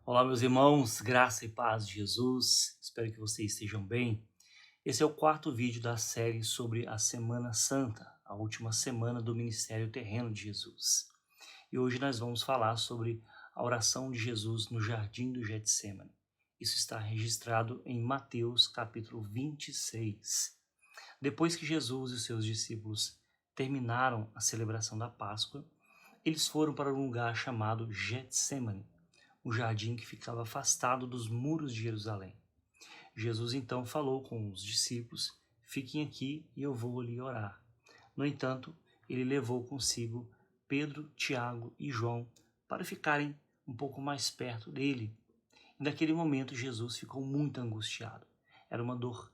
Olá, meus irmãos, graça e paz de Jesus. Espero que vocês estejam bem. Esse é o quarto vídeo da série sobre a Semana Santa, a última semana do ministério terreno de Jesus. E hoje nós vamos falar sobre a oração de Jesus no jardim do Getsêmani. Isso está registrado em Mateus capítulo 26. Depois que Jesus e os seus discípulos terminaram a celebração da Páscoa, eles foram para um lugar chamado Getsêmani, o jardim que ficava afastado dos muros de Jerusalém. Jesus então falou com os discípulos: fiquem aqui e eu vou ali orar. No entanto, ele levou consigo Pedro, Tiago e João para ficarem um pouco mais perto dele. E naquele momento Jesus ficou muito angustiado. Era uma dor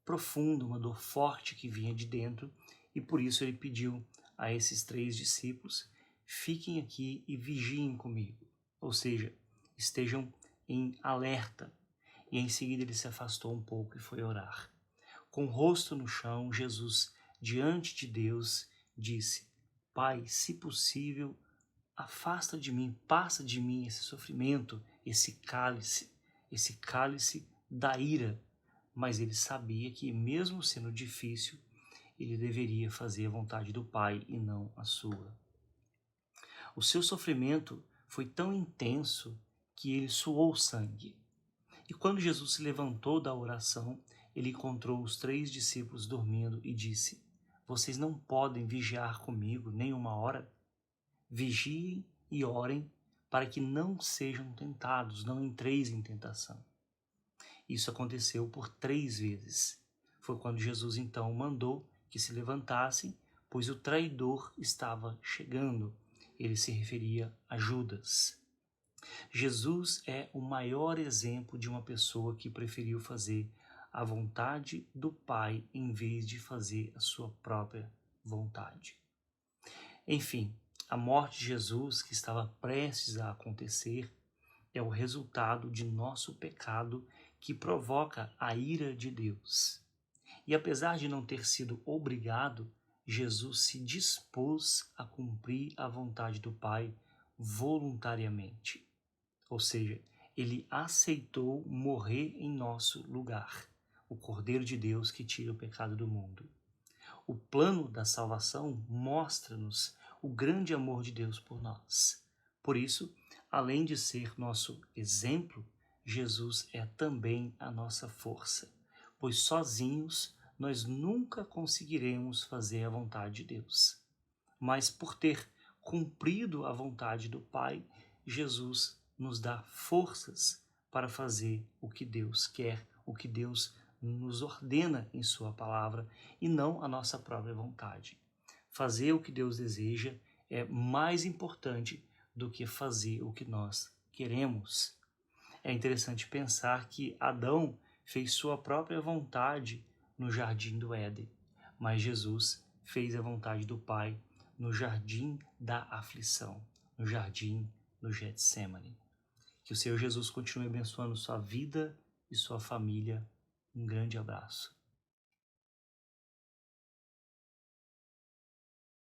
profunda, uma dor forte que vinha de dentro, e por isso ele pediu a esses 3 discípulos: fiquem aqui e vigiem comigo. Ou seja, estejam em alerta. E em seguida ele se afastou um pouco e foi orar. Com o rosto no chão, Jesus, diante de Deus, disse: Pai, se possível, afasta de mim, passa de mim esse sofrimento, esse cálice da ira. Mas ele sabia que, mesmo sendo difícil, ele deveria fazer a vontade do Pai e não a sua. O seu sofrimento foi tão intenso que ele suou sangue. E quando Jesus se levantou da oração, ele encontrou os 3 discípulos dormindo e disse: vocês não podem vigiar comigo nem uma hora? Vigiem e orem para que não sejam tentados, não entreis em tentação. Isso aconteceu por 3 vezes. Foi quando Jesus então mandou que se levantassem, pois o traidor estava chegando. Ele se referia a Judas. Jesus é o maior exemplo de uma pessoa que preferiu fazer a vontade do Pai em vez de fazer a sua própria vontade. Enfim, a morte de Jesus, que estava prestes a acontecer, é o resultado de nosso pecado que provoca a ira de Deus. E apesar de não ter sido obrigado, Jesus se dispôs a cumprir a vontade do Pai voluntariamente. Ou seja, ele aceitou morrer em nosso lugar, o Cordeiro de Deus que tira o pecado do mundo. O plano da salvação mostra-nos o grande amor de Deus por nós. Por isso, além de ser nosso exemplo, Jesus é também a nossa força, pois sozinhos nós nunca conseguiremos fazer a vontade de Deus. Mas por ter cumprido a vontade do Pai, Jesus nos dá forças para fazer o que Deus quer, o que Deus nos ordena em sua palavra e não a nossa própria vontade. Fazer o que Deus deseja é mais importante do que fazer o que nós queremos. É interessante pensar que Adão fez sua própria vontade no jardim do Éden, mas Jesus fez a vontade do Pai no jardim da aflição, no jardim do Getsêmani. Que o Senhor Jesus continue abençoando sua vida e sua família. Um grande abraço.